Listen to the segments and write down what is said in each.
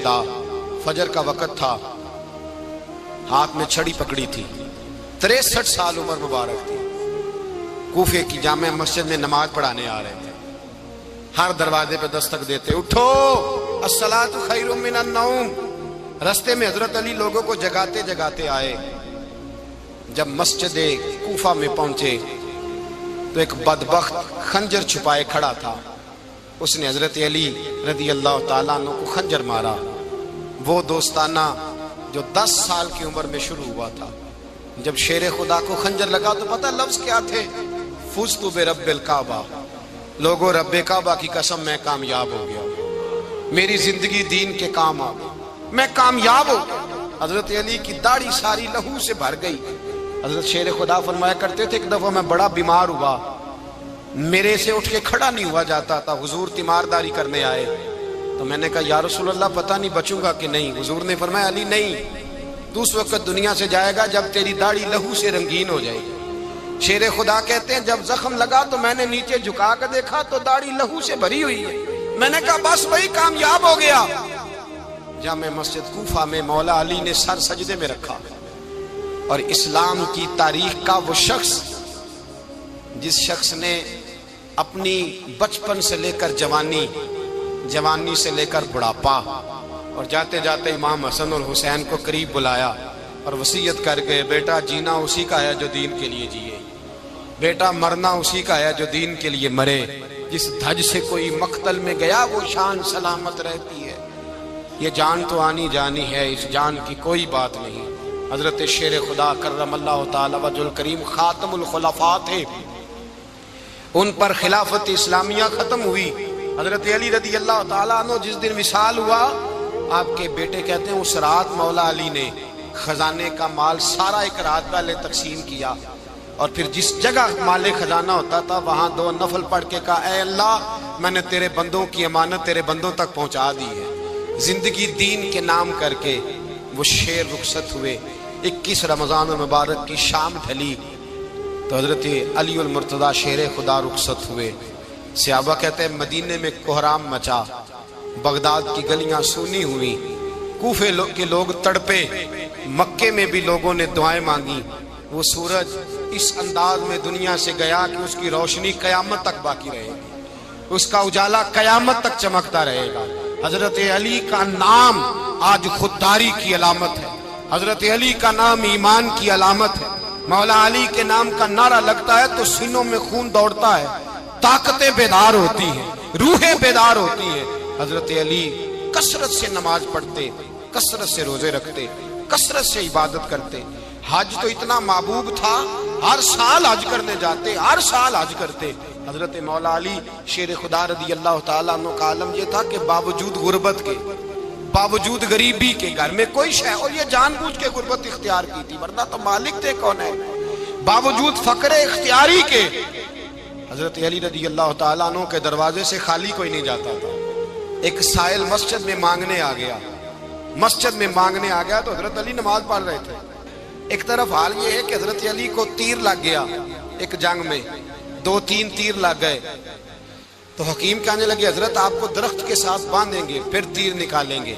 اٹھا، فجر کا وقت تھا، ہاتھ میں چھڑی پکڑی تھی، 63 سال عمر مبارک تھی، کوفے کی جامع مسجد میں نماز پڑھانے آ رہے تھے۔ ہر دروازے پہ دستک دیتے، اٹھو الصلاۃ خیر من النوم۔ رستے میں حضرت علی لوگوں کو جگاتے جگاتے آئے۔ جب مسجد کوفہ میں پہنچے تو ایک بدبخت خنجر چھپائے کھڑا تھا، اس نے حضرت علی رضی اللہ تعالیٰ عنہ کو خنجر مارا۔ وہ دوستانہ جو 10 سال کی عمر میں شروع ہوا تھا، جب شیر خدا کو خنجر لگا تو پتہ لفظ کیا تھے؟ فزت برب الکعبہ، لوگوں رب کعبہ کی قسم میں کامیاب ہو گیا، میری زندگی دین کے کام آ گئی، میں کامیاب ہو گیا۔ حضرت علی کی داڑھی ساری لہو سے بھر گئی۔ حضرت شیر خدا فرمایا کرتے تھے، ایک دفعہ میں بڑا بیمار ہوا، میرے سے اٹھ کے کھڑا نہیں ہوا جاتا تھا، حضور تیمارداری کرنے آئے تو میں نے کہا یا رسول اللہ پتہ نہیں بچوں گا کہ نہیں۔ حضور نے فرمایا علی نہیں، تو اس وقت دنیا سے جائے گا جب تیری داڑھی لہو سے رنگین ہو جائے گی۔ شیر خدا کہتے ہیں جب زخم لگا تو میں نے نیچے جھکا کر دیکھا تو داڑھی لہو سے بھری ہوئی ہے، میں نے کہا بس وہی کامیاب ہو گیا۔ جامع مسجد کوفہ میں مولا علی نے سر سجدے میں رکھا، اور اسلام کی تاریخ کا وہ شخص جس شخص نے اپنی بچپن سے لے کر جوانی، جوانی سے لے کر بڑھاپا، اور جاتے جاتے امام حسن اور حسین کو قریب بلایا اور وصیت کر گئے، بیٹا جینا اسی کا ہے جو دین کے لیے جیے، بیٹا مرنا اسی کا ہے جو دین کے لیے مرے، جس دھج سے کوئی مقتل میں گیا وہ شان سلامت رہتی ہے، یہ جان تو آنی جانی ہے، اس جان کی کوئی بات نہیں۔ حضرت شیر خدا کرم اللہ تعالی وجہ الکریم خاتم الخلفاء تھے، ان پر خلافت اسلامیہ ختم ہوئی۔ حضرت علی رضی اللہ تعالیٰ عنہ جس دن وصال ہوا، آپ کے بیٹے کہتے ہیں اس رات مولا علی نے خزانے کا مال سارا ایک رات پہلے تقسیم کیا، اور پھر جس جگہ مال خزانہ ہوتا تھا وہاں 2 نفل پڑھ کے کہا اے اللہ میں نے تیرے بندوں کی امانت تیرے بندوں تک پہنچا دی ہے۔ زندگی دین کے نام کر کے وہ شیر رخصت ہوئے۔ 21 رمضان المبارک کی شام ڈھلی تو حضرت علی المرتضیٰ شیر خدا رخصت ہوئے۔ صحابہ کہتے ہیں مدینے میں کوہرام مچا، بغداد کی گلیاں سونی ہوئی، کوفے کے لوگ تڑپے، مکے میں بھی لوگوں نے دعائیں مانگی۔ وہ سورج اس انداز میں دنیا سے گیا کہ اس کی روشنی قیامت تک باقی رہے گی، اس کا اجالا قیامت تک چمکتا رہے گا۔ حضرت علی کا نام آج خودداری کی علامت ہے، حضرت علی کا نام ایمان کی علامت ہے۔ مولا علی کے نام کا نعرہ لگتا ہے تو سینوں میں خون دوڑتا ہے، طاقتیں بیدار ہوتی ہیں، روحیں بیدار ہوتی ہیں۔ حضرت علی کثرت سے نماز پڑھتے، کثرت سے روزے رکھتے، کثرت سے عبادت کرتے۔ حج تو اتنا محبوب تھا، ہر سال حج کرنے جاتے، ہر سال حج کرتے۔ حضرت مولا علی شیر خدا رضی اللہ تعالیٰ عنہ کا عالم یہ تھا کہ باوجود غربت کے، باوجود غریبی کے، گھر میں کوئی شے، اور یہ جان بوجھ کے غربت اختیار کی تھی ورنہ تو مالک تھے کون ہے، باوجود فقر اختیاری کے حضرت علی رضی اللہ تعالیٰ عنہ کے دروازے سے خالی کوئی نہیں جاتا تھا۔ ایک سائل مسجد میں مانگنے آ گیا، مسجد میں مانگنے آ گیا تو حضرت علی نماز پڑھ رہے تھے۔ ایک طرف حال یہ ہے کہ حضرت علی کو تیر لگ گیا، ایک جنگ میں 2-3 تیر لگ گئے تو حکیم کہنے لگے حضرت آپ کو درخت کے ساتھ باندھیں گے پھر تیر نکالیں گے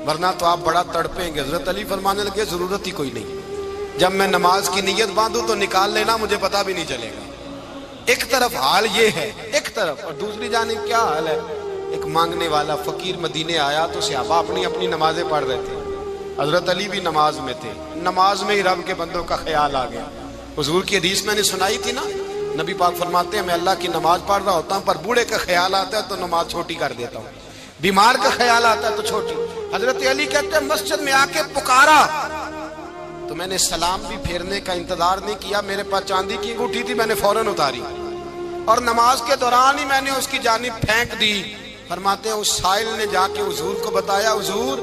ورنہ تو آپ بڑا تڑپیں گے۔ حضرت علی فرمانے لگے ضرورت ہی کوئی نہیں، جب میں نماز کی نیت باندھوں تو نکال لینا، مجھے پتہ بھی نہیں چلے گا۔ ایک طرف حال یہ ہے، ایک طرف، اور دوسری جانب کیا حال ہے؟ ایک مانگنے والا فقیر مدینے آیا تو صحابہ اپنی اپنی نمازیں پڑھ رہے تھے، حضرت علی بھی نماز میں تھے، نماز میں ہی رب کے بندوں کا خیال آ گیا۔ حضور کی حدیث میں نے سنائی تھی نا، نبی پاک فرماتے ہیں میں اللہ کی نماز پڑھ رہا ہوتا ہوں پر بوڑھے کا خیال آتا ہے تو نماز چھوٹی کر دیتا ہوں، بیمار کا خیال آتا ہے تو چھوٹی۔ حضرت علی کہتے ہیں مسجد میں آ کے پکارا تو میں نے سلام بھی پھیرنے کا انتظار نہیں کیا، میرے پاس چاندی کی انگوٹھی تھی، میں نے فوراً اتاری اور نماز کے دوران ہی میں نے اس کی جانب پھینک دی۔ فرماتے ہیں اس سائل نے جا کے حضور کو بتایا حضور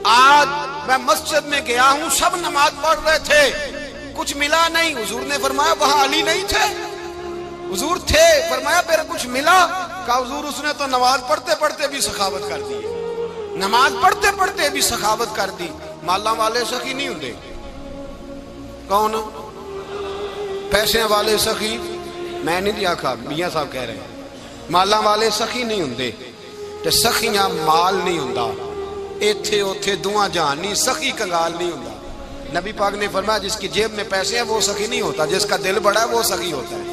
آج میں مسجد میں گیا ہوں، سب نماز پڑھ رہے تھے، کچھ ملا نہیں۔ حضور نے فرمایا وہاں علی نہیں تھے؟ حضور تھے۔ فرمایا پھر کچھ ملا؟ کہا حضور اس نے تو نماز پڑھتے پڑھتے بھی سخاوت کر دی، نماز پڑھتے پڑھتے بھی سخاوت کر دی۔ مالاں والے سخی نہیں ہوندے، کون؟ پیسے والے سخی؟ میں نہیں دیا کھا، میاں صاحب کہہ رہے ہیں مالاں والے سخی نہیں ہوندے، تے سخیاں مال نہیں ہوندا، ایتھے اوتھے دعا جہان نہیں، سخی کنگال نہیں ہوتا۔ نبی پاک نے فرمایا جس کی جیب میں پیسے ہیں وہ سخی نہیں ہوتا، جس کا دل بڑا ہے وہ سخی ہوتا ہے۔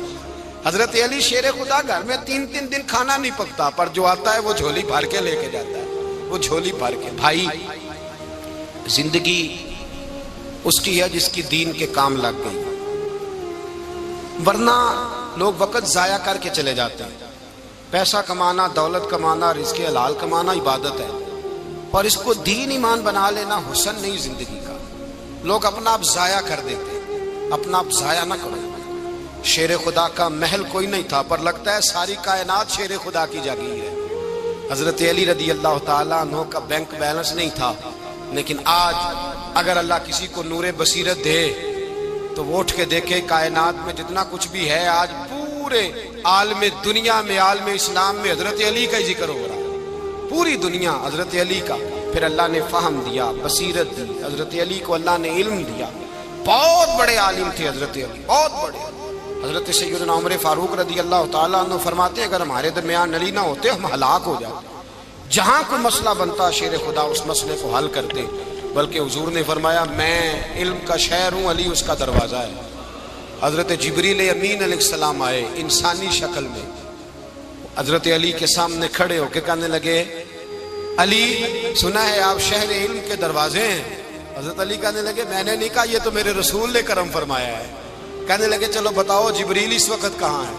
حضرت علی شیر خدا گھر میں 3 دن کھانا نہیں پکتا، پر جو آتا ہے وہ جھولی بھر کے لے کے جاتا ہے، وہ جھولی بھر کے۔ بھائی زندگی اس کی ہے جس کی دین کے کام لگ گئی، ورنہ لوگ وقت ضائع کر کے چلے جاتے ہیں۔ پیسہ کمانا، دولت کمانا، رزق حلال کمانا عبادت ہے، اور اس کو دین ایمان بنا لینا حسن نہیں زندگی کا۔ لوگ اپنا آپ ضائع کر دیتے، اپنا آپ ضائع نہ کرو۔ شیر خدا کا محل کوئی نہیں تھا، پر لگتا ہے ساری کائنات شیر خدا کی جاگیر ہے۔ حضرت علی رضی اللہ تعالیٰ عنہ کا بینک بیلنس نہیں تھا، لیکن آج اگر اللہ کسی کو نور بصیرت دے تو وہ اٹھ کے دیکھے کائنات میں جتنا کچھ بھی ہے، آج پورے عالم دنیا میں، عالم اسلام میں حضرت علی کا ہی ذکر ہو رہا ہے، پوری دنیا حضرت علی کا۔ پھر اللہ نے فہم دیا، بصیرت دی، حضرت علی کو اللہ نے علم دیا۔ بہت بڑے عالم تھے حضرت علی، بہت بڑے۔ حضرت سیدنا عمر فاروق رضی اللہ تعالیٰ عنہ فرماتے ہیں اگر ہمارے درمیان علی نہ ہوتے ہم ہلاک ہو جاتے، جہاں کوئی مسئلہ بنتا شیر خدا اس مسئلے کو حل کرتے، بلکہ حضور نے فرمایا میں علم کا شہر ہوں، علی اس کا دروازہ ہے۔ حضرت جبریل امین علیہ السلام آئے انسانی شکل میں، حضرت علی کے سامنے کھڑے ہو کے کہنے لگے علی سنا ہے آپ شہر علم کے دروازے ہیں۔ حضرت علی کہنے لگے میں نے نہیں کہا، یہ تو میرے رسول نے کرم فرمایا ہے۔ کہنے لگے چلو بتاؤ جبریل اس وقت کہاں ہے؟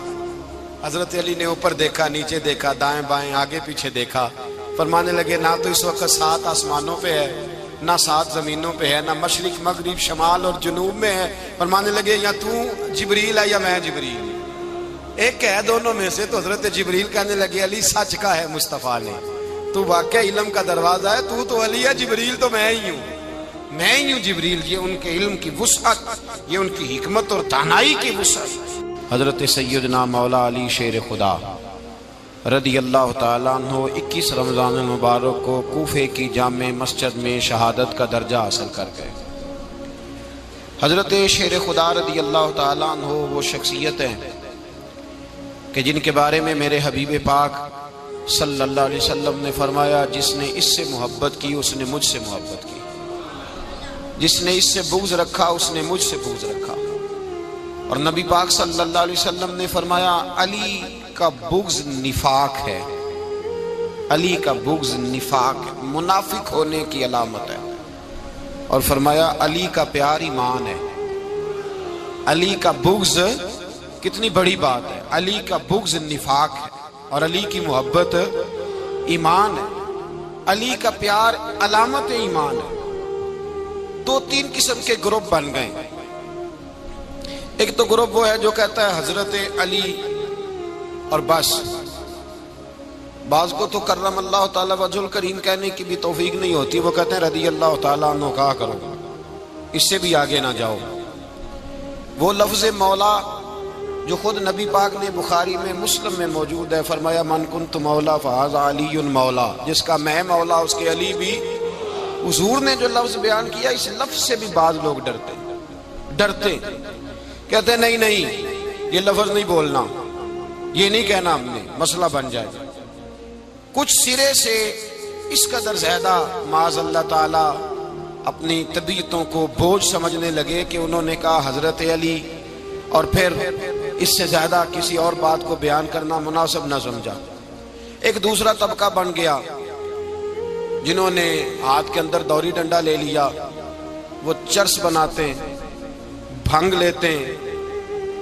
حضرت علی نے اوپر دیکھا، نیچے دیکھا، دائیں بائیں آگے پیچھے دیکھا، فرمانے لگے نہ تو اس وقت 7 آسمانوں پہ ہے، نہ 7 زمینوں پہ ہے، نہ مشرق مغرب شمال اور جنوب میں ہے۔ فرمانے لگے یا تو جبریل ہے یا میں جبریل، ایک ہے دونوں میں سے۔ تو حضرت جبریل کہنے لگے علی سچ کا ہے مصطفیٰ نے، تو واقعہ علم کا دروازہ ہے، تو علی ہے، جبریل تو میں ہی ہوں، میں ہی ہوں جبریل۔ یہ ان کے علم کی وسعت، یہ ان کی حکمت اور دانائی کی وسعت۔ حضرت سیدنا مولا علی شیر خدا رضی اللہ تعالیٰ عنہ 21 رمضان المبارک کو کوفے کی جامع مسجد میں شہادت کا درجہ حاصل کر گئے۔ حضرت شیر خدا رضی اللہ تعالیٰ عنہ وہ شخصیت ہیں کہ جن کے بارے میں میرے حبیب پاک صلی اللہ علیہ وسلم نے فرمایا جس نے اس سے محبت کی اس نے مجھ سے محبت کی، جس نے اس سے بغض رکھا اس نے مجھ سے بغض رکھا۔ اور نبی پاک صلی اللہ علیہ وسلم نے فرمایا علی کا بغض نفاق ہے، علی کا بغض نفاق ہے، منافق ہونے کی علامت ہے۔ اور فرمایا علی کا پیار ایمان ہے، علی کا بغض کتنی بڑی بات ہے، علی کا بغض نفاق ہے اور علی کی محبت ایمان ہے، علی کا پیار علامت ایمان ہے۔ 2-3 قسم کے گروپ بن گئے۔ ایک تو گروپ وہ ہے جو کہتا ہے حضرت علی اور بس، بعض کو تو کرم اللہ تعالیٰ وجہ الکریم کہنے کی بھی توفیق نہیں ہوتی، وہ کہتے ہیں رضی اللہ تعالیٰ عنہ کہا کرو، اس سے بھی آگے نہ جاؤ۔ وہ لفظ مولا جو خود نبی پاک نے بخاری میں مسلم میں موجود ہے، فرمایا من کنت مولا فہذا علی مولا، جس کا میں مولا اس کے علی بھی۔ حضور نے جو لفظ بیان کیا اس لفظ سے بھی بعض لوگ ڈرتے کہتے ہیں نہیں یہ لفظ نہیں بولنا، یہ نہیں کہنا، ہم نے مسئلہ بن جائے۔ کچھ سرے سے اس قدر زیادہ معاذ اللہ تعالی اپنی طبیعتوں کو بوجھ سمجھنے لگے کہ انہوں نے کہا حضرت علی، اور پھر اس سے زیادہ کسی اور بات کو بیان کرنا مناسب نہ سمجھا۔ ایک دوسرا طبقہ بن گیا جنہوں نے ہاتھ کے اندر دوری ڈنڈا لے لیا، وہ چرس بناتے ہیں، بھنگ لیتے ہیں،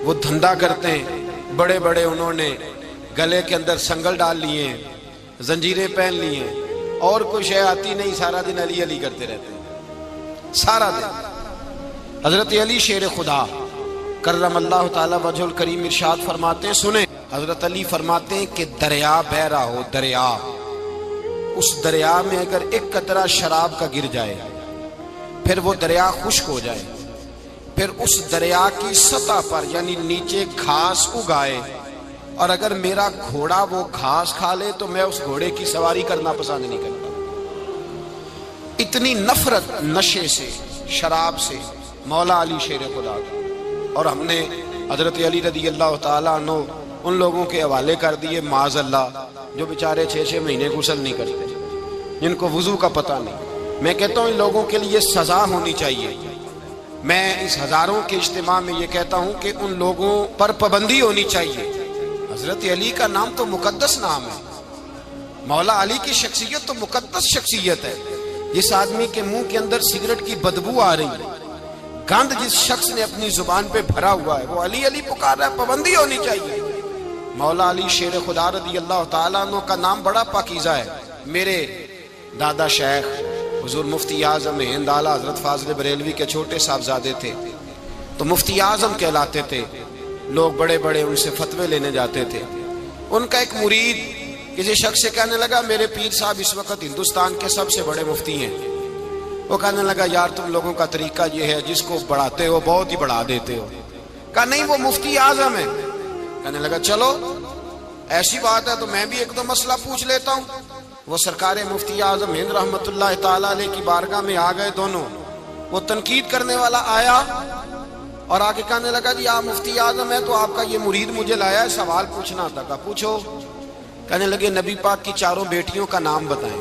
وہ دھندا کرتے ہیں، بڑے بڑے انہوں نے گلے کے اندر سنگل ڈال لیے ہیں، زنجیریں پہن لی ہیں، اور کوئی شے آتی نہیں، سارا دن علی علی کرتے رہتے ہیں سارا دن۔ حضرت علی شیر خدا کرم اللہ تعالی وجہ الکریم ارشاد فرماتے ہیں، سنیں، حضرت علی فرماتے ہیں کہ دریا بہ رہا ہو، دریا، اس دریا میں اگر ایک قطرہ شراب کا گر جائے، پھر وہ دریا خشک ہو جائے، پھر اس دریا کی سطح پر یعنی نیچے گھاس اگائے، اور اگر میرا گھوڑا وہ گھاس کھا لے تو میں اس گھوڑے کی سواری کرنا پسند نہیں کرتا۔ اتنی نفرت نشے سے، شراب سے مولا علی شیر خدا کا۔ اور ہم نے حضرت علی رضی اللہ تعالیٰ عنہ ان لوگوں کے حوالے کر دیے معاذ اللہ جو بیچارے 6 مہینے غسل نہیں کرتے، جن کو وضو کا پتہ نہیں. میں کہتا ہوں ان لوگوں کے لیے سزا ہونی چاہیے. میں اس ہزاروں کے اجتماع میں یہ کہتا ہوں کہ ان لوگوں پر پابندی ہونی چاہیے. حضرت علی کا نام تو مقدس نام ہے. مولا علی کی شخصیت تو مقدس شخصیت ہے. جس آدمی کے منہ کے اندر سگریٹ کی بدبو آ رہی ہے، گند جس شخص نے اپنی زبان پہ بھرا ہوا ہے، وہ علی علی پکار رہا ہے. پابندی ہونی چاہیے. مولا علی شیر خدا رضی اللہ تعالیٰ عنہ کا نام بڑا پاکیزہ ہے. میرے دادا شیخ حضور مفتی اعظم ہند اعلیٰ حضرت فاضل بریلوی کے چھوٹے صاحبزادے تھے، تو مفتی اعظم کہلاتے تھے. لوگ بڑے بڑے ان سے فتوے لینے جاتے تھے. ان کا ایک مرید کسی شخص سے کہنے لگا میرے پیر صاحب اس وقت ہندوستان کے سب سے بڑے مفتی ہیں. وہ کہنے لگا یار تم لوگوں کا طریقہ یہ ہے جس کو بڑھاتے ہو بہت ہی بڑھا دیتے ہو. کہا نہیں وہ مفتی اعظم ہے. کہنے لگا چلو ایسی بات ہے تو میں بھی ایک دو مسئلہ پوچھ لیتا ہوں. وہ سرکار مفتی اعظم ہند رحمت اللہ تعالیٰ علیہ کی بارگاہ میں آ گئے دونوں. وہ تنقید کرنے والا آیا اور آگے کہنے لگا جی آپ مفتی اعظم ہیں تو آپ کا یہ مرید مجھے لایا ہے سوال پوچھنا تھا. کہا پوچھو. کہنے لگے نبی پاک کی چاروں بیٹیوں کا نام بتائیں.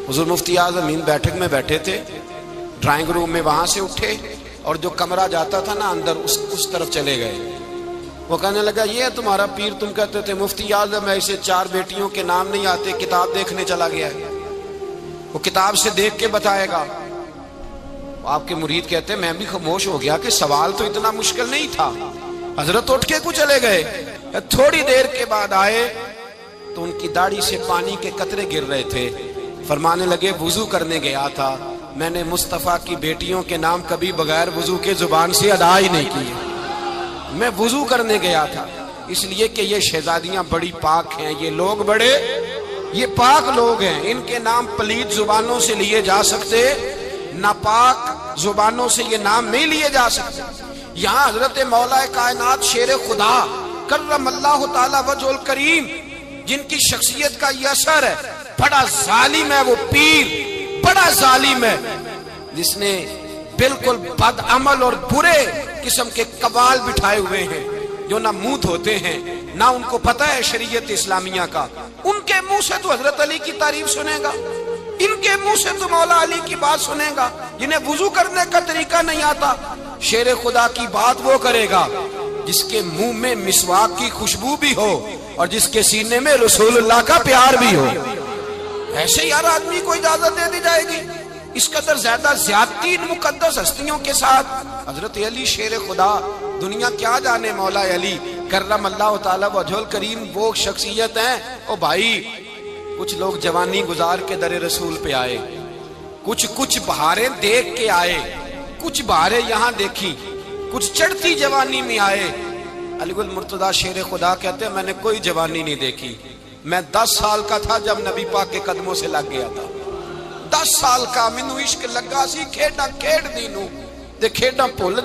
حضور مفتی اعظم ہند بیٹھک میں بیٹھے تھے، ڈرائنگ روم میں وہاں سے اٹھے اور جو کمرہ جاتا تھا نا اندر اس طرف چلے گئے. وہ کہنے لگا یہ ہے تمہارا پیر، تم کہتے تھے مفتی اعظم ایسے چار بیٹیوں کے نام نہیں آتے، کتاب دیکھنے چلا گیا ہے، وہ کتاب سے دیکھ کے بتائے گا. آپ کے مرید کہتے ہیں میں بھی خاموش ہو گیا کہ سوال تو اتنا مشکل نہیں تھا. حضرت اٹھ کے کو چلے گئے. تھوڑی دیر کے بعد آئے تو ان کی داڑھی سے پانی کے قطرے گر رہے تھے. فرمانے لگے وضو کرنے گیا تھا، میں نے مصطفیٰ کی بیٹیوں کے نام کبھی بغیر وضو کے زبان سے ادا ہی نہیں کیے. میں وضو کرنے گیا تھا اس لیے کہ یہ شہزادیاں بڑی پاک ہیں، یہ لوگ بڑے یہ پاک لوگ ہیں، ان کے نام پلید زبانوں سے لیے جا سکتے، ناپاک زبانوں سے یہ نام نہیں لیے جا سکتے. یہاں حضرت مولا کائنات شیر خدا کرم اللہ تعالی وجہ الکریم جن کی شخصیت کا یہ اثر ہے، بڑا ظالم ہے وہ پیر، بڑا ظالم ہے جس نے بالکل بد عمل اور برے قسم کے قوال بٹھائے ہوئے ہیں، جو نہ منہ دھوتے ہیں نہ ان کو پتہ ہے شریعت اسلامیہ کا. ان کے منہ سے تو حضرت علی کی تعریف سنے گا، ان کے منہ سے تو مولا علی کی بات سنے گا. جنہیں وضو کرنے کا طریقہ نہیں آتا، شیر خدا کی بات وہ کرے گا جس کے منہ میں مسواک کی خوشبو بھی ہو اور جس کے سینے میں رسول اللہ کا پیار بھی ہو. ایسے یار آدمی کو اجازت دے دی جائے گی؟ اس قدر زیادہ زیادتی مقدس ہستیوں کے ساتھ. حضرت علی شیر خدا، دنیا کیا جانے مولا علی کرم اللہ تعالی وجہ الکریم وہ شخصیت ہیں. او بھائی کچھ لوگ جوانی گزار کے در رسول پہ آئے، کچھ بہاریں دیکھ کے آئے، کچھ بہاریں یہاں دیکھی، کچھ چڑھتی جوانی میں آئے. علی گل مرتضیٰ شیر خدا کہتے ہیں میں نے کوئی جوانی نہیں دیکھی. میں 10 سال کا تھا جب نبی پاک کے قدموں سے لگ گیا تھا. 10 سال کا مینوں عشق لگا سی، کھیڈاں کھیڈ دی نو تے کھیڈاں بھول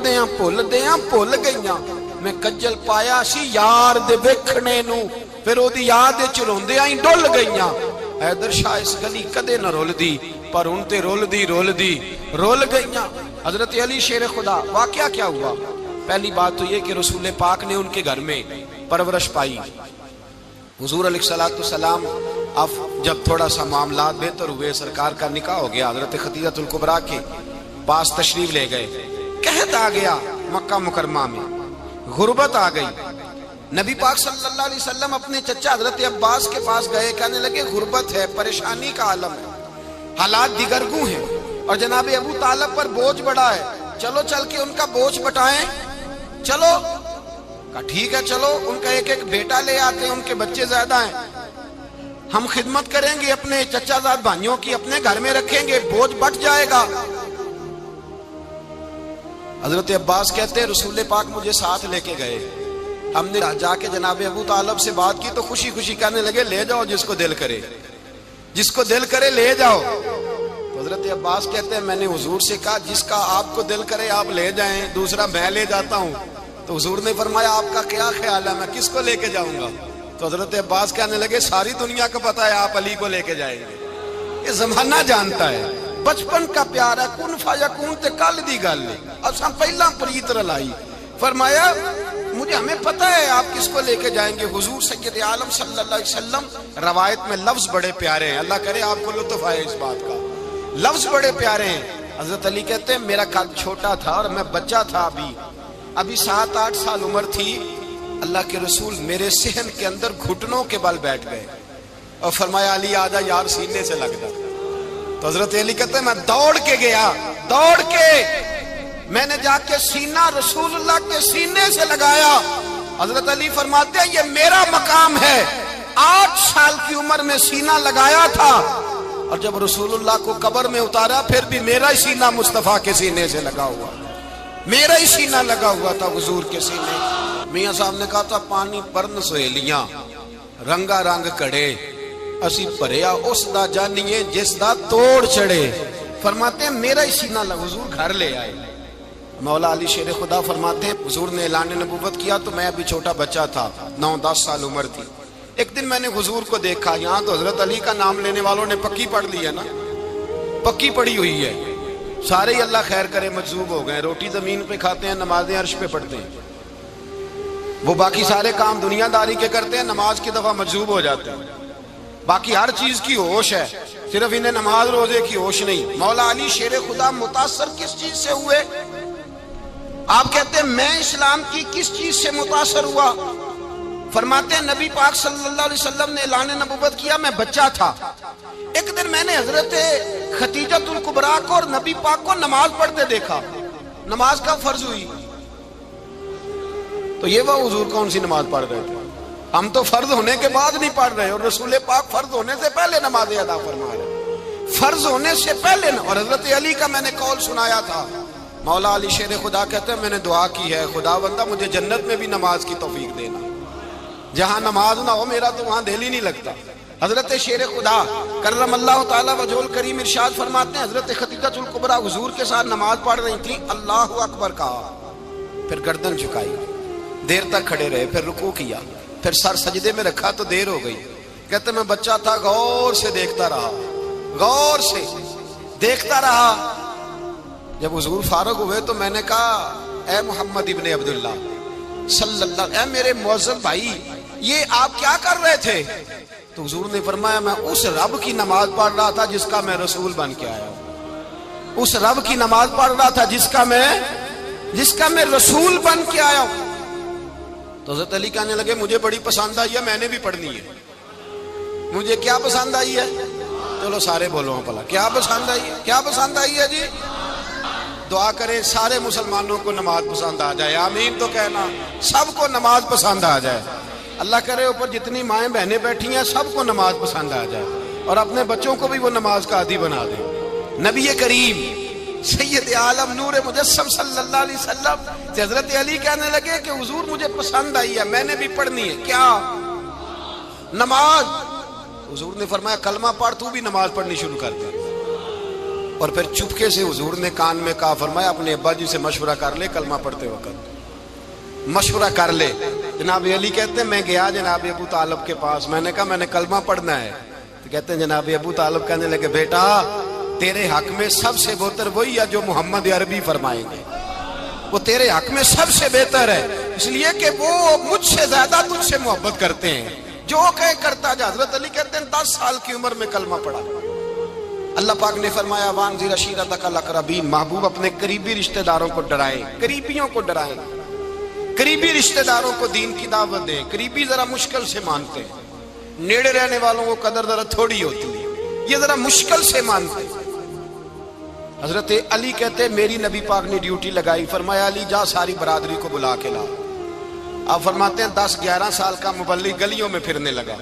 گئیاں. میں کجل پایا سی یار دے ویکھنے نو، پھر او دی یاد وچ روندیاں ہی ڈل گئیاں. حیدر شاہ اس گلی کدے نہ رول دی پر ہن تے رول گئیاں. حضرت علی شیر خدا، واقعہ کیا ہوا؟ پہلی بات تو یہ کہ رسول پاک نے ان کے گھر میں پرورش پائی. حضور علیہ الصلوۃ والسلام اب جب تھوڑا سا معاملات بہتر ہوئے، سرکار کا نکاح ہو گیا، حضرت خدیجہ الکبریٰ کے پاس تشریف لے گئے. قحط آ گیا مکہ مکرمہ میں، غربت آ گئی. نبی پاک صلی اللہ علیہ وسلم اپنے چچا حضرت عباس کے پاس گئے، کہنے لگے غربت ہے، پریشانی کا عالم ہے، حالات دیگرگوں ہیں اور جناب ابو طالب پر بوجھ بڑا ہے، چلو چل کے ان کا بوجھ بٹائیں. چلو کہا ٹھیک ہے چلو، ان کا ایک بیٹا لے آتے ہیں، ان کے بچے زیادہ ہیں، ہم خدمت کریں گے اپنے چچا زاد بھائیوں کی، اپنے گھر میں رکھیں گے، بوجھ بٹ جائے گا. حضرت عباس کہتے ہیں رسول پاک مجھے ساتھ لے کے گئے. ہم نے جا کے جناب ابو طالب سے بات کی تو خوشی خوشی کہنے لگے لے جاؤ جس کو دل کرے لے جاؤ. تو حضرت عباس کہتے ہیں میں نے حضور سے کہا جس کا آپ کو دل کرے آپ لے جائیں، دوسرا میں لے جاتا ہوں. تو حضور نے فرمایا آپ کا کیا خیال ہے، میں کس کو لے کے جاؤں گا؟ تو حضرت عباس کہنے لگے ساری دنیا کو پتا ہے آپ علی کو لے کے جائیں گے، یہ زمانہ جانتا ہے، بچپن کا پیار ہے، کن فیکون تے کل دی گل ہے، اساں پہلا پریت رلائی. فرمایا مجھے ہمیں پتہ ہے آپ کس کو لے کے جائیں گے. حضور سید عالم صلی اللہ علیہ وسلم. روایت میں لفظ بڑے پیارے ہیں, اللہ کرے آپ کو لطف آئے اس بات کا. لفظ بڑے پیارے ہیں. حضرت علی کہتے ہیں میرا قد چھوٹا تھا اور میں بچہ تھا, ابھی 7-8 سال عمر تھی. اللہ کے رسول میرے صحن کے اندر گھٹنوں کے بل بیٹھ گئے اور فرمایا علی آجا یار سینے سے لگ جا. تو حضرت علی کہتے ہیں میں دوڑ کے گیا, دوڑ کے میں نے جا کے سینہ رسول اللہ کے سینے سے لگایا. حضرت علی فرماتے ہیں یہ میرا مقام ہے. 8 سال کی عمر میں سینہ لگایا تھا اور جب رسول اللہ کو قبر میں اتارا پھر بھی میرا ہی سینہ مصطفیٰ کے سینے سے لگا ہوا, میرا ہی سینہ لگا ہوا تھا حضور کے سینے. میاں صاحب نے کہا تھا پانی پرن سہیلیاں رنگا رنگ کڑے اسی بھریا اس دا جانیے جس دا توڑ چڑھے. فرماتے ہیں میرا ہی سینہ لگا. حضور گھر لے آئے. مولا علی شیر خدا فرماتے ہیں حضور نے اعلان نبوت کیا تو میں ابھی چھوٹا بچہ تھا, 9-10 سال عمر تھی. ایک دن میں نے حضور کو دیکھا, یہاں تو حضرت علی کا نام لینے والوں نے پکی پڑھ لی ہے نا, پکی پڑھی ہوئی ہے. سارے ہی اللہ خیر کرے مجذوب ہو گئے. روٹی زمین پہ کھاتے ہیں, نمازیں عرش پہ پڑھتے ہیں. وہ باقی سارے کام دنیا داری کے کرتے ہیں, نماز کی دفعہ مجذوب ہو جاتے ہیں. باقی ہر چیز کی ہوش ہے, صرف انہیں نماز روزے کی ہوش نہیں. مولا علی شیر خدا متاثر کس چیز سے ہوئے؟ آپ کہتے ہیں میں اسلام کی کس چیز سے متاثر ہوا؟ فرماتے ہیں نبی پاک صلی اللہ علیہ وسلم نے اعلان نبوت کیا, میں بچہ تھا. ایک دن میں نے حضرت خدیجہ الکبریٰ کو اور نبی پاک کو نماز پڑھتے دیکھا. نماز کا فرض ہوئی تو یہ وہ حضور کون سی نماز پڑھ رہے تھے؟ ہم تو فرض ہونے کے بعد نہیں پڑھ رہے, اور رسول پاک فرض ہونے سے پہلے نماز ادا فرما رہے, فرض ہونے سے پہلے. اور حضرت علی کا میں نے قول سنایا تھا. مولا علی شیر خدا کہتے ہیں میں نے دعا کی ہے خدا بندہ مجھے جنت میں بھی نماز کی توفیق دینا, جہاں نماز نہ ہو میرا تو وہاں دل ہی نہیں لگتا. حضرت شیر خدا کرم اللہ تعالیٰ وجہہ الکریم ارشاد فرماتے ہیں حضرت خدیجہ الکبریٰ حضور کے ساتھ نماز پڑھ رہی تھی, اللہ اکبر کہا, پھر گردن جھکائی, دیر تک کھڑے رہے, پھر رکوع کیا, پھر سر سجدے میں رکھا تو دیر ہو گئی. کہتے میں بچہ تھا, غور سے دیکھتا رہا, غور سے دیکھتا رہا. جب حضور فارغ ہوئے تو میں نے کہا اے محمد ابن عبداللہ صلی اللہ, اے میرے معزز بھائی یہ آپ کیا کر رہے تھے؟ تو حضور نے فرمایا میں اس رب کی نماز پڑھ رہا تھا جس کا میں رسول بن کے آیا ہوں, اس رب کی نماز پڑھ رہا تھا جس کا میں رسول بن کے آیا ہوں. تو حضرت علی کہنے لگے مجھے بڑی پسند آئی ہے, میں نے بھی پڑھنی ہے. مجھے کیا پسند آئی ہے؟ چلو سارے بولو پلا, کیا پسند آئی ہے؟ کیا پسند آئی ہے جی؟ دعا کرے سارے مسلمانوں کو نماز پسند آ جائے, آمین تو کہنا. سب کو نماز پسند آ جائے. اللہ کرے اوپر جتنی مائیں بہنیں بیٹھی ہیں سب کو نماز پسند آ جائے, اور اپنے بچوں کو بھی وہ نماز کا عادی بنا دیں. نبی کریم سید عالم نور مجسم صلی اللہ علیہ وسلم سے حضرت علی کہنے لگے کہ حضور مجھے پسند آئی ہے, میں نے بھی پڑھنی ہے. کیا؟ نماز. حضور نے فرمایا کلمہ پڑھ, تو بھی نماز پڑھنی شروع کر دے. اور پھر چپکے سے حضور نے کان میں کہا, فرمایا اپنے ابا جی سے مشورہ کر لے کلمہ پڑھتے وقت, مشورہ کر لے. جناب علی کہتے ہیں میں گیا جناب ابو طالب کے پاس, میں نے کہا میں نے کلمہ پڑھنا ہے. تو کہتے ہیں جناب ابو طالب کہنے لگے بیٹا تیرے حق میں سب سے بہتر وہی ہے جو محمد عربی فرمائیں گے, وہ تیرے حق میں سب سے بہتر ہے, اس لیے کہ وہ مجھ سے زیادہ تجھ سے محبت کرتے ہیں, جو کہے کرتا جا. حضرت علی کہتے ہیں 10 سال کی عمر میں کلمہ پڑھا. اللہ پاک نے فرمایا وانذر عشیرتک الاقربین, محبوب اپنے قریبی رشتہ داروں کو ڈرائیں, قریبیوں کو ڈرائیں, قریبی رشتہ داروں کو دین کی دعوت دیں. قریبی ذرا مشکل سے مانتے ہیں, نیڑے رہنے والوں کو قدر ذرا تھوڑی ہوتی ہے, یہ ذرا مشکل سے مانتے ہیں. حضرت علی کہتے ہیں میری نبی پاک نے ڈیوٹی لگائی, فرمایا علی جا ساری برادری کو بلا کے لا. آپ فرماتے ہیں 10-11 سال کا مبلغ گلیوں میں پھرنے لگا,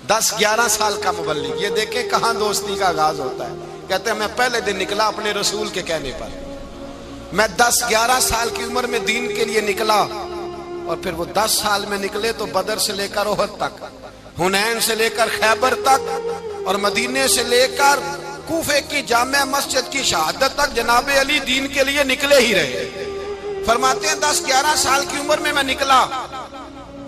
10-11 سال کا مبلغ. یہ دیکھیں کہاں دوستی کا آغاز ہوتا ہے. کہتے ہیں میں پہلے دن نکلا اپنے رسول کے کہنے پر, میں 10-11 سال کی عمر میں دین کے لیے نکلا, اور پھر وہ 10 سال میں نکلے تو بدر سے لے کر احد تک, حنین سے لے کر خیبر تک, اور مدینے سے لے کر کوفے کی جامع مسجد کی شہادت تک جناب علی دین کے لیے نکلے ہی رہے. فرماتے ہیں 10-11 سال کی عمر میں نکلا.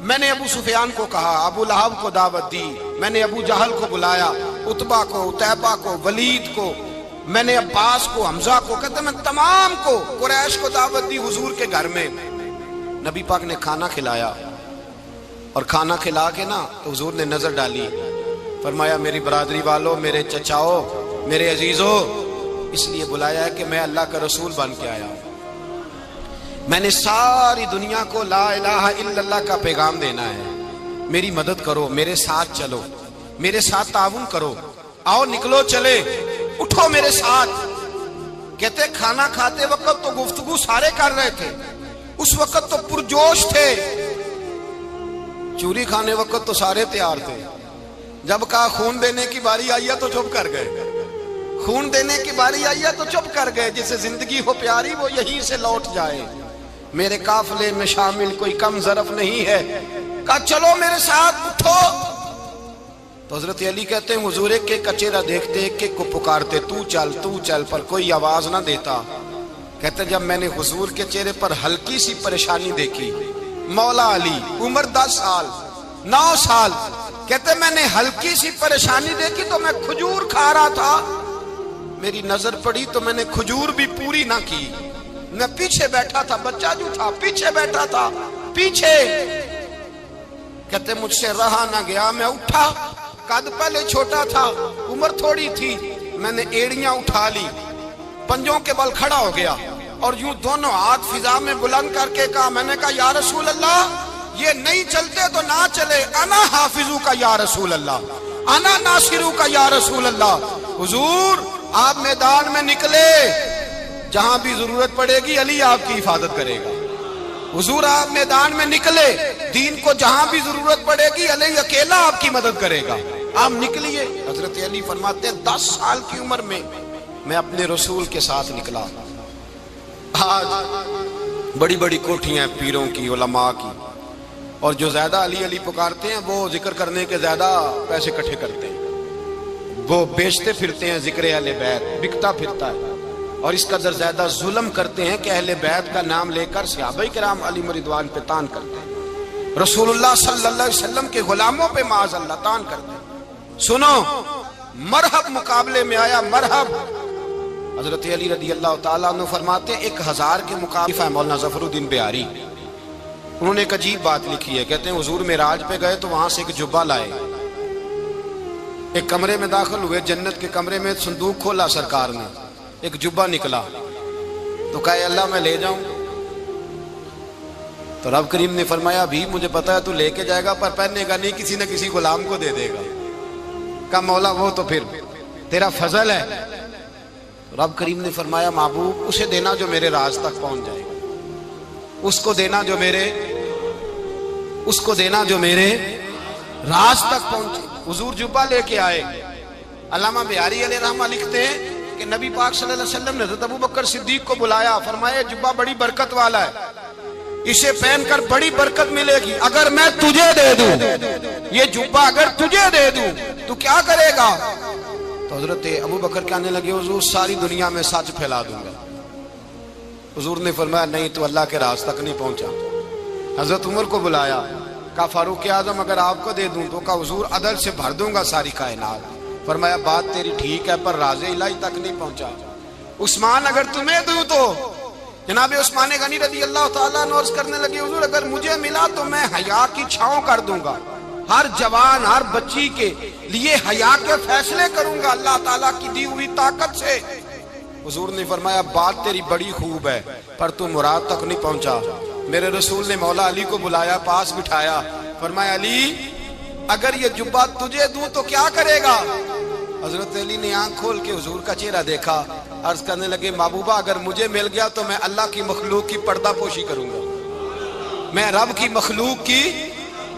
میں نے ابو سفیان کو کہا, ابو لہب کو دعوت دی, میں نے ابو جہل کو بلایا, عتبہ کو, عتیبہ کو, ولید کو, میں نے عباس کو, حمزہ کو, کہتے میں تمام کو قریش کو دعوت دی حضور کے گھر میں. نبی پاک نے کھانا کھلایا، اور کھانا کھلا کے نا تو حضور نے نظر ڈالی، فرمایا میری برادری والوں، میرے چچاؤ، میرے عزیزوں، اس لیے بلایا ہے کہ میں اللہ کا رسول بن کے آیا ہوں، میں نے ساری دنیا کو لا الہ الا اللہ کا پیغام دینا ہے، میری مدد کرو، میرے ساتھ چلو، میرے ساتھ تعاون کرو، آؤ نکلو چلے، اٹھو میرے ساتھ۔ کہتے کھانا کھاتے وقت تو گفتگو سارے کر رہے تھے، اس وقت تو پرجوش تھے، چوری کھانے وقت تو سارے تیار تھے، جب کہا خون دینے کی باری آئی ہے تو چپ کر گئے، خون دینے کی باری آئی ہے تو چپ کر گئے، جسے زندگی ہو پیاری وہ یہیں سے لوٹ جائے، میرے قافلے میں شامل کوئی کم ظرف نہیں ہے، کہا چلو میرے ساتھ اٹھو۔ تو حضرت علی کہتے ہیں حضور ایک کا چہرہ دیکھتے ایک کو پکارتے، تو چل، پر کوئی آواز نہ دیتا۔ کہتے ہیں جب میں نے حضور کے چہرے پر ہلکی سی پریشانی دیکھی، مولا علی عمر 10 سال 9 سال، کہتے ہیں میں نے ہلکی سی پریشانی دیکھی تو میں کھجور کھا رہا تھا، میری نظر پڑی تو میں نے کھجور بھی پوری نہ کی، میں پیچھے بیٹھا تھا، بچہ جو تھا پیچھے بیٹھا تھا، پیچھے۔ کہتے مجھ سے رہا نہ گیا، میں اٹھا، قد پہلے چھوٹا تھا، عمر تھوڑی تھی، میں نے ایڑیاں اٹھا لی، پنجوں کے بل کھڑا ہو گیا، اور یوں دونوں ہاتھ فضا میں بلند کر کے کہا، میں نے کہا یا رسول اللہ یہ نہیں چلتے تو نہ چلے، انا حافظو کا یا رسول اللہ، انا ناصرو کا یا رسول اللہ۔ حضور آپ میدان میں نکلے، جہاں بھی ضرورت پڑے گی علی آپ کی حفاظت کرے گا، حضور آپ میدان میں نکلے، دین کو جہاں بھی ضرورت پڑے گی علی اکیلا آپ کی مدد کرے گا، آپ نکلیے۔ حضرت علی فرماتے ہیں 10 سال کی عمر میں میں اپنے رسول کے ساتھ نکلا۔ آج بڑی بڑی کوٹھیاں پیروں کی، علماء کی، اور جو زیادہ علی علی پکارتے ہیں وہ ذکر کرنے کے زیادہ پیسے اکٹھے کرتے ہیں، وہ بیچتے پھرتے ہیں ذکر اہل بیت، بکتا پھرتا ہے، اور اس قدر زیادہ ظلم کرتے ہیں کہ اہل بیت کا نام لے کر صحابہ کرام علی رضوان پہ تان کرتے ہیں، رسول اللہ صلی اللہ علیہ وسلم کے غلاموں پہ معاذ اللہ تان کرتے ہیں۔ سنو، مرحب مقابلے میں آیا، مرحب۔ حضرت علی رضی اللہ تعالیٰ عنہ فرماتے ہیں 1000 کے مقابلے مولانا ظفر الدین بہاری، انہوں نے ایک عجیب بات لکھی ہے، کہتے ہیں حضور معراج پہ گئے تو وہاں سے ایک جبہ لائے، ایک کمرے میں داخل ہوئے، جنت کے کمرے میں صندوق کھولا سرکار نے، ایک جبہ نکلا، تو کہا اللہ میں لے جاؤں؟ تو رب کریم نے فرمایا بھی مجھے پتا ہے تو لے کے جائے گا پر پہننے گا نہیں، کسی نہ کسی غلام کو دے دے گا۔ کہا مولا وہ تو پھر تیرا فضل ہے۔ رب کریم نے فرمایا محبوب اسے دینا جو میرے راز تک پہنچ جائے گا، اس کو دینا جو میرے راز تک پہنچے۔ حضور جبہ لے کے آئے۔ علامہ بہاری علیہ رحمہ لکھتے ہیں کہ نبی پاک صلی اللہ علیہ وسلم نے حضرت ابوبکر صدیق کو بلایا، فرمایا جبہ بڑی برکت والا ہے، اسے پہن کر بڑی برکت ملے گی، اگر میں تجھے دے دوں، یہ جبہ اگر تجھے دے دوں تو کیا کرے گا؟ تو حضرت ابوبکر کہنے لگے حضور ساری دنیا میں سچ پھیلا دوں گا۔ حضور نے فرمایا نہیں تو اللہ کے راز تک نہیں پہنچا۔ حضرت عمر کو بلایا، کہا فاروق اعظم اگر آپ کو دے دوں تو کہا حضور عدل سے بھر دوں گا ساری کائنات۔ فرمایا بات تیری ٹھیک ہے پر راز الہی تک نہیں پہنچا۔ عثمان اگر تمہیں دوں تو جناب عثمان غنی رضی اللہ تعالیٰ عنہ عرض کرنے لگے حضور اگر مجھے ملا تو میں حیا کی چھاؤں کر دوں گا، ہر جوان ہر بچی کے لیے حیا کے فیصلے کروں گا اللہ تعالیٰ کی دی ہوئی طاقت سے۔ حضور نے فرمایا بات تیری بڑی خوب ہے پر تو مراد تک نہیں پہنچا۔ میرے رسول نے مولا علی کو بلایا، پاس بٹھایا، فرمایا علی اگر یہ جبہ تجھے دوں تو کیا کرے گا؟ حضرت علی نے آنکھ کھول کے حضور کا چہرہ دیکھا، عرض کرنے لگے محبوبہ اگر مجھے مل گیا تو میں اللہ کی مخلوق کی پردہ پوشی کروں گا، میں رب کی مخلوق کی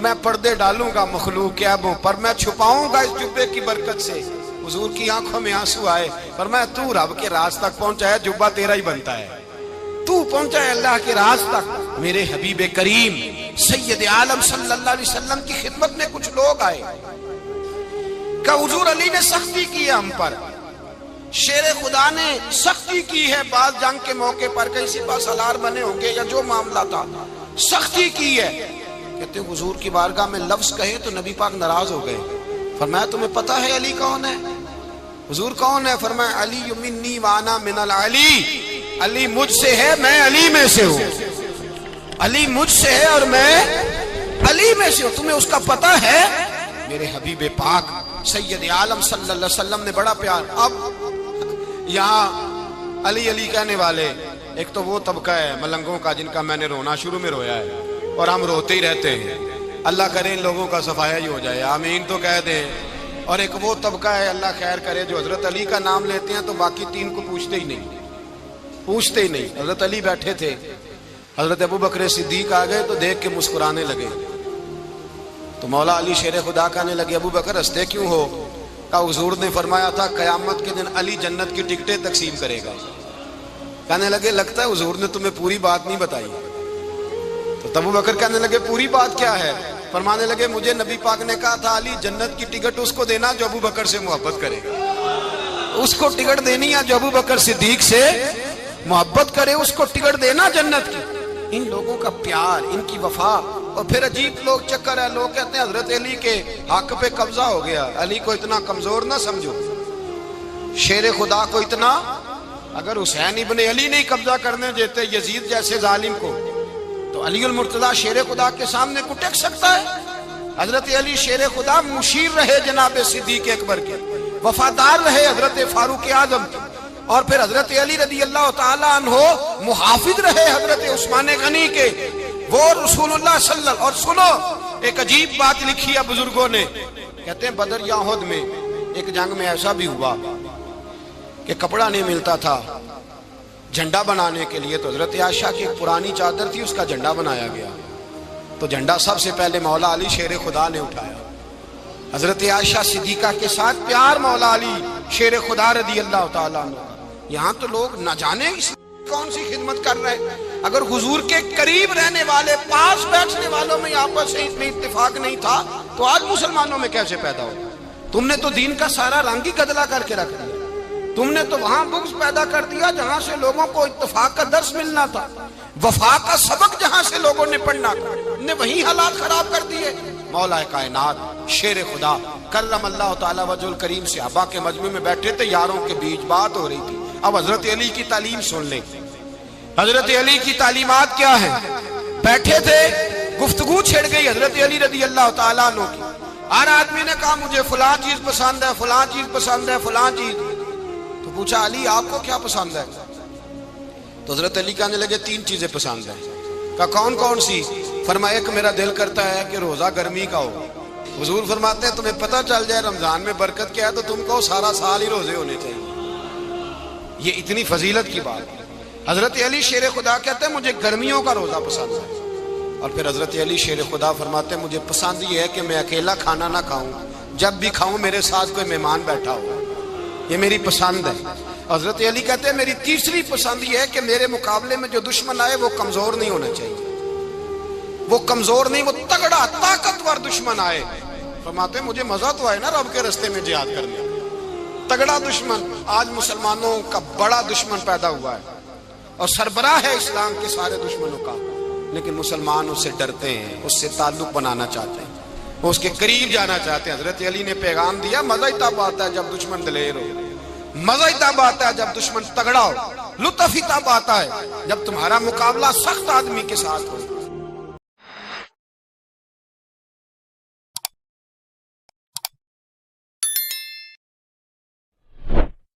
میں پردے ڈالوں گا مخلوق کے عیبوں پر، میں چھپاؤں گا اس جبے کی برکت سے۔ حضور کی آنکھوں میں آنسو آئے، فرمایا تو رب کے راز تک پہنچا ہے، جبہ تیرا ہی بنتا ہے، تو پہنچا ہے اللہ کے راز تک۔ میرے حبیب کریم سید عالم صلی اللہ علیہ وسلم کی خدمت میں کچھ لوگ آئے کہ حضور علی نے سختی کی ہے ہم پر، شیر خدا نے سختی کی ہے، بعض جنگ کے موقع پر کہیں سپہ سالار بنے ہوں گے یا جو معاملہ تھا سختی کی ہے۔ کہتے ہیں حضور کی بارگاہ میں لفظ کہے تو نبی پاک ناراض ہو گئے۔ فرمایا تمہیں پتا ہے علی کون ہے؟ حضور کون ہے؟ فرمایا علی منی وانا من العلی، علی مجھ سے ہے میں علی میں سے ہوں۔ علی مجھ سے ہے اور میں علی میں سے ہوں، تمہیں اس کا پتہ ہے؟ میرے حبیب پاک سید عالم صلی اللہ علیہ وسلم نے بڑا پیار. اب یہاں علی علی کہنے والے ایک تو وہ طبقہ ہے ملنگوں کا جن کا میں نے رونا شروع میں رویا ہے اور ہم روتے ہی رہتے ہیں. اللہ کرے ان لوگوں کا صفایا ہی ہو جائے، آمین تو کہہ دیں. اور ایک وہ طبقہ ہے اللہ خیر کرے جو حضرت علی کا نام لیتے ہیں تو باقی تین کو پوچھتے ہی نہیں. حضرت علی بیٹھے تھے، حضرت ابو بکر صدیق آ گئے تو دیکھ کے مسکرانے لگے. تو مولا علی شیر خدا کہنے لگے ابو بکر ہنستے کیوں ہو؟ کہا حضور نے فرمایا تھا قیامت کے دن علی جنت کی ٹکٹیں تقسیم کرے گا. کہنے لگے لگتا ہے حضور نے تمہیں پوری بات نہیں بتائی. تو ابو بکر کہنے لگے پوری بات کیا ہے؟ فرمانے لگے مجھے نبی پاک نے کہا تھا علی جنت کی ٹکٹ اس کو دینا جو ابو بکر سے محبت کرے گا. اس کو ٹکٹ دینی ہے جو ابو بکر صدیق سے محبت کرے، اس کو ٹکٹ دینا جنت کی. ان لوگوں کا پیار، ان کی وفا. اور پھر عجیب لوگ چکر ہے، لوگ کہتے ہیں حضرت علی کے حق پہ قبضہ ہو گیا. علی کو اتنا کمزور نہ سمجھو، شیر خدا کو اتنا. اگر حسین ابن علی نہیں قبضہ کرنے دیتے یزید جیسے ظالم کو تو علی المرتضیٰ شیر خدا کے سامنے کو ٹک سکتا ہے؟ حضرت علی شیر خدا مشیر رہے جناب صدیق اکبر کے، وفادار رہے حضرت فاروق اعظم کے، اور پھر حضرت علی رضی اللہ تعالیٰ عنہ محافظ رہے حضرت عثمان غنی کے. وہ رسول اللہ صلی اللہ. اور سنو ایک عجیب بات لکھی ہے بزرگوں نے، کہتے ہیں بدر یا احد میں ایک جنگ میں ایسا بھی ہوا کہ کپڑا نہیں ملتا تھا جھنڈا بنانے کے لیے، تو حضرت عائشہ کی ایک پرانی چادر تھی، اس کا جھنڈا بنایا گیا. تو جھنڈا سب سے پہلے مولا علی شیر خدا نے اٹھایا. حضرت عائشہ صدیقہ کے ساتھ پیار مولا علی شیر خدا رضی اللہ تعالیٰ عنہ. یہاں تو لوگ نہ جانے کون سی خدمت کر رہے ہیں. اگر حضور کے قریب رہنے والے پاس بیٹھنے والوں میں آپس سے اتنی اتفاق نہیں تھا تو آج مسلمانوں میں کیسے پیدا ہو؟ تم نے تو دین کا سارا رنگ ہی گدلا کر کے رکھ دیا. تم نے تو وہاں بغض پیدا کر دیا جہاں سے لوگوں کو اتفاق کا درس ملنا تھا، وفا کا سبق جہاں سے لوگوں نے پڑھنا تھا، نے وہی حالات خراب کر دیے. مولا کائنات شیر خدا کرم اللہ تعالی وجہ الکریم صحابہ کے مجمع میں بیٹھے تھے، یاروں کے بیچ بات ہو رہی تھی. اب حضرت علی کی تعلیم سن لیں. حضرت علی کی تعلیمات کیا ہیں؟ بیٹھے تھے، گفتگو چھڑ گئی حضرت علی رضی اللہ تعالیٰ عنہ کی. ہر آدمی نے کہا مجھے فلاں چیز پسند ہے، فلاں چیز پسند ہے، فلاں چیز. تو پوچھا علی آپ کو کیا پسند ہے؟ تو حضرت علی کہنے لگے تین چیزیں پسند ہیں. کہا کون کون سی؟ فرمایا ایک میرا دل کرتا ہے کہ روزہ گرمی کا ہو. حضور فرماتے ہیں تمہیں پتہ چل جائے رمضان میں برکت کیا ہے تو تم کو سارا سال ہی روزے ہونے چاہیے. یہ اتنی فضیلت کی بات. حضرت علی شیر خدا کہتے ہیں مجھے گرمیوں کا روزہ پسند ہے. اور پھر حضرت علی شیر خدا فرماتے ہیں مجھے پسند یہ ہے کہ میں اکیلا کھانا نہ کھاؤں، جب بھی کھاؤں میرے ساتھ کوئی مہمان بیٹھا ہو. یہ میری پسند ہے. حضرت علی کہتے ہیں میری تیسری پسند یہ ہے کہ میرے مقابلے میں جو دشمن آئے وہ کمزور نہیں ہونا چاہیے. وہ کمزور نہیں، وہ تگڑا طاقتور دشمن آئے. فرماتے ہیں مجھے مزہ تو آئے نا رب کے رستے میں جہاد کرنے. تگڑا دشمن. آج مسلمانوں کا بڑا دشمن پیدا ہوا ہے اور سربراہ ہے اسلام کے سارے دشمنوں کا، لیکن مسلمان اس سے ڈرتے ہیں، اس سے تعلق بنانا چاہتے ہیں، وہ اس کے قریب جانا چاہتے ہیں. حضرت علی نے پیغام دیا مزہ ہی تب آتا ہے جب دشمن دلیر ہو، مزہ ہی تب آتا ہے جب دشمن تگڑا ہو، لطف ہی تب آتا ہے جب تمہارا مقابلہ سخت آدمی کے ساتھ ہو.